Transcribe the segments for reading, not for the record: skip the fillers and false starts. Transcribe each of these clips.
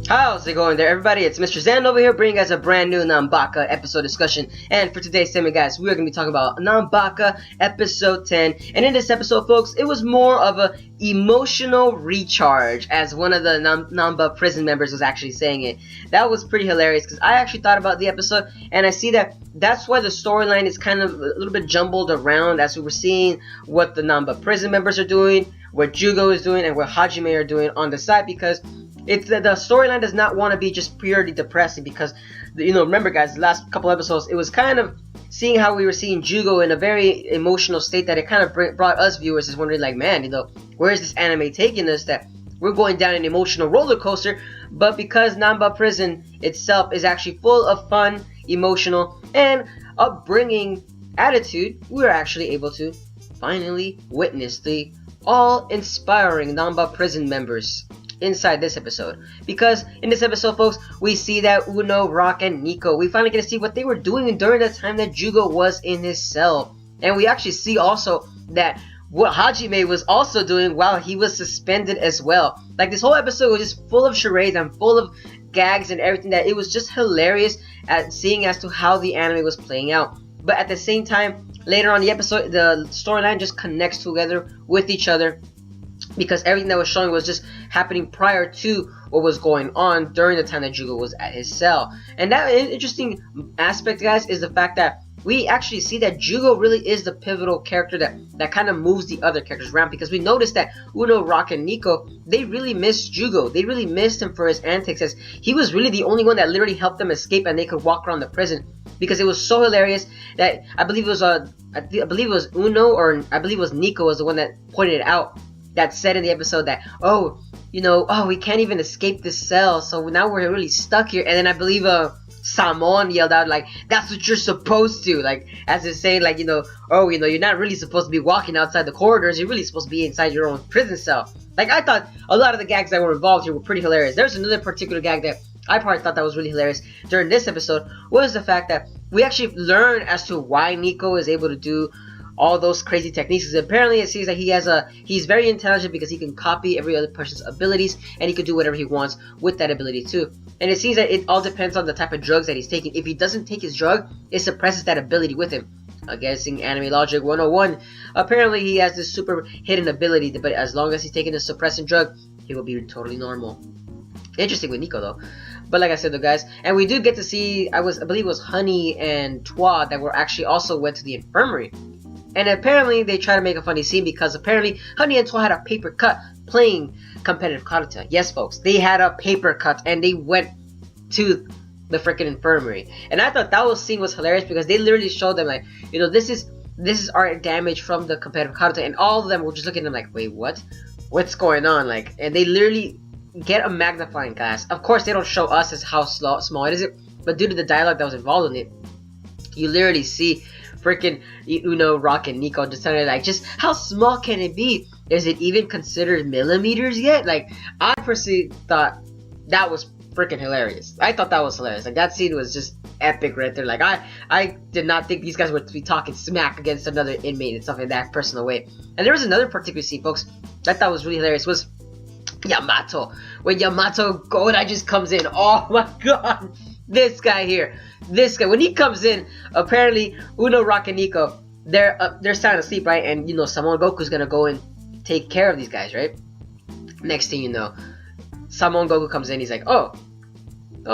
How's it going there, everybody? It's Mr. Zan over here bringing us a brand new Nanbaka episode discussion. And for today's segment, guys, we're going to be talking about Nanbaka episode 10. And in this episode, folks, it was more of a emotional recharge, as one of the Nanba prison members was actually saying it. That was pretty hilarious, because I actually thought about the episode, and I see that that's why the storyline is kind of a little bit jumbled around, as we were seeing what the Nanba prison members are doing, what Jugo is doing, and what Hajime are doing on the side, because it's the storyline does not want to be just purely depressing, because remember, guys, the last couple episodes it was kind of seeing how we were seeing Jugo in a very emotional state, that it kind of brought us viewers is wondering, like, man, where is this anime taking us, that we're going down an emotional roller coaster. But because Nanba Prison itself is actually full of fun, emotional, and upbringing attitude, we're actually able to finally witness the all-inspiring Nanba Prison members inside this episode. Because in this episode, folks, we see that Uno, Rock, and Nico, we finally get to see what they were doing during the time that Jugo was in his cell. And we actually see also that what Hajime was also doing while he was suspended as well. Like, this whole episode was just full of charades and full of gags and everything, that it was just hilarious at seeing as to how the anime was playing out. But at the same time, later on in the episode, the storyline just connects together with each other, because everything that was showing was just happening prior to what was going on during the time that Jugo was at his cell. And that interesting aspect, guys, is the fact that we actually see that Jugo really is the pivotal character that kind of moves the other characters around, because we noticed that Uno, Rock, and Nico, they really missed Jugo. They really missed him for his antics, as he was really the only one that literally helped them escape and they could walk around the prison. Because it was so hilarious that I believe it was Uno, or I believe it was Nico was the one that pointed it out, that said in the episode that, we can't even escape this cell, so now we're really stuck here. And then I believe Samon yelled out, like, that's what you're supposed to, like, as if saying, like, you're not really supposed to be walking outside the corridors, you're really supposed to be inside your own prison cell. Like, I thought a lot of the gags that were involved here were pretty hilarious. There's another particular gag that I probably thought that was really hilarious during this episode, was the fact that we actually learn as to why Nico is able to do all those crazy techniques. Apparently it seems that he's very intelligent, because he can copy every other person's abilities, and he can do whatever he wants with that ability too. And it seems that it all depends on the type of drugs that he's taking. If he doesn't take his drug, it suppresses that ability with him. I'm guessing Anime Logic 101. Apparently he has this super hidden ability, but as long as he's taking a suppressant drug, he will be totally normal. Interesting with Nico though. But like I said though, guys, and we do get to see, I believe it was Honey and Twa that were actually also went to the infirmary. And apparently they try to make a funny scene, because apparently Honey and Twa had a paper cut playing competitive karate. Yes, folks, they had a paper cut and they went to the freaking infirmary. And I thought that scene was hilarious, because they literally showed them, like, this is our damage from the competitive karate, and all of them were just looking at them like, wait, what's going on? Like, and they literally get a magnifying glass. Of course, they don't show us as how small it is, but due to the dialogue that was involved in it, you literally see freaking Uno, Rock, and Nico just telling her, like, just how small can it be? Is it even considered millimeters yet? Like, I personally thought that was freaking hilarious. I thought that was hilarious. Like, that scene was just epic right there. Like, I did not think these guys would be talking smack against another inmate and stuff in that personal way. And there was another particular scene, folks, that I thought was really hilarious, was Yamato. When Yamato Godai just comes in. Oh my god. This guy here. This guy. When he comes in, apparently Uno, Rock, and Nico, they're sound asleep, right? And Samon Goku's gonna go and take care of these guys, right? Next thing you know, Samon Goku comes in, he's like, oh,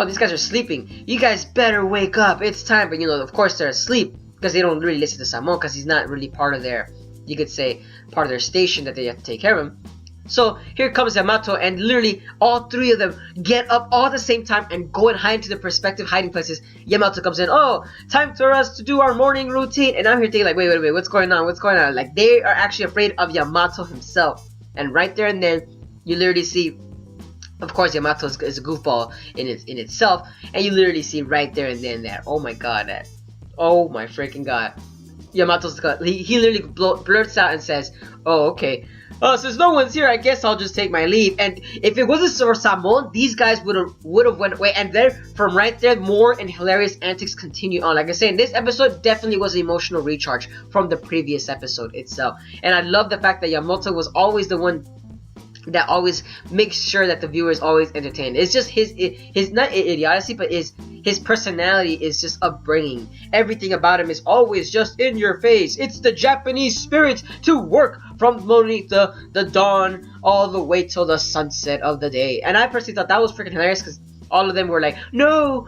these guys are sleeping. You guys better wake up. It's time. But of course they're asleep, because they don't really listen to Samon, because he's not really part of their, you could say, part of their station that they have to take care of him. So here comes Yamato, and literally all three of them get up all at the same time and go and hide into their respective hiding places. Yamato comes in, oh, time for us to do our morning routine. And I'm here thinking, like, wait, what's going on? What's going on? Like, they are actually afraid of Yamato himself. And right there and then, you literally see, of course, Yamato is a goofball in itself. And you literally see right there and then that, oh my god, oh my freaking god. Yamato's, he literally blurts out and says, oh, okay, Since no one's here, I guess I'll just take my leave. And if it wasn't for Samon, these guys would have went away. And then from right there, more and hilarious antics continue on. Like I said, this episode definitely was an emotional recharge from the previous episode itself. And I love the fact that Yamamoto was always the one that always makes sure that the viewer is always entertained. It's just his not idiocy, but his personality is just upbringing. Everything about him is always just in your face. It's the Japanese spirit to work from beneath the dawn all the way till the sunset of the day. And I personally thought that was freaking hilarious because all of them were like, no,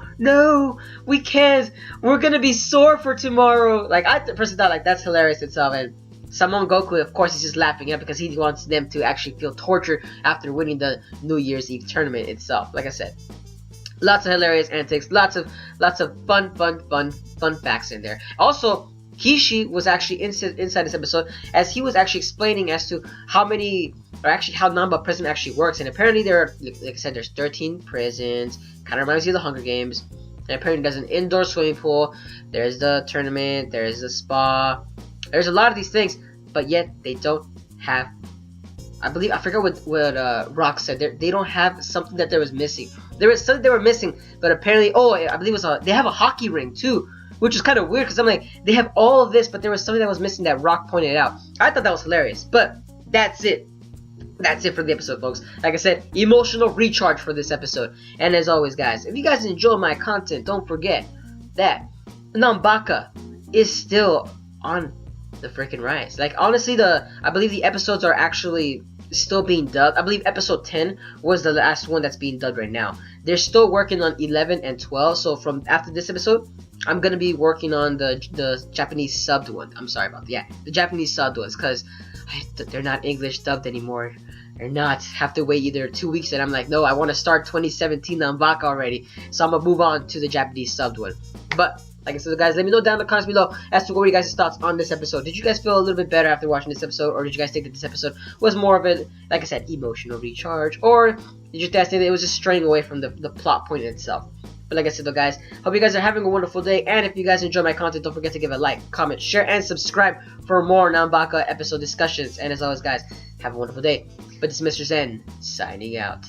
we can't. We're gonna be sore for tomorrow. Like, I personally thought like that's hilarious itself. And Samon Goku, of course, is just laughing at because he wants them to actually feel tortured after winning the New Year's Eve tournament itself. Like I said, lots of hilarious antics, lots of fun facts in there. Also, Kishi was actually inside this episode as he was actually explaining as to how Nanba prison actually works. And apparently there are, like I said, there's 13 prisons. Kind of reminds you of the Hunger Games. And apparently there's an indoor swimming pool. There's the tournament. There's the spa. There's a lot of these things, but yet they don't have. I forgot what Rock said. They don't have something that there was missing. There was something they were missing, but apparently, I believe it was they have a hockey ring too, which is kind of weird because I'm like, they have all of this, but there was something that was missing that Rock pointed out. I thought that was hilarious, but that's it. That's it for the episode, folks. Like I said, emotional recharge for this episode. And as always, guys, if you guys enjoy my content, don't forget that Nanbaka is still on the freaking rise. Like, honestly, I believe the episodes are actually still being dubbed. I believe episode 10 was the last one that's being dubbed right now. They're still working on 11 and 12, so from after this episode, I'm gonna be working on the Japanese subbed one. I'm sorry about that. Yeah, the Japanese subbed ones, because they're not English dubbed anymore. They're not. Have to wait either 2 weeks, and I'm like, no, I want to start 2017 Nanbaka already, so I'm gonna move on to the Japanese subbed one. But like I said, guys, let me know down in the comments below as to what were you guys' thoughts on this episode. Did you guys feel a little bit better after watching this episode, or did you guys think that this episode was more of a, like I said, emotional recharge, or did you guys think that it was just straying away from the plot point itself? But like I said though, guys, hope you guys are having a wonderful day, and if you guys enjoy my content, don't forget to give a like, comment, share, and subscribe for more Nanbaka episode discussions. And as always, guys, have a wonderful day. But this is Mr. Zen, signing out.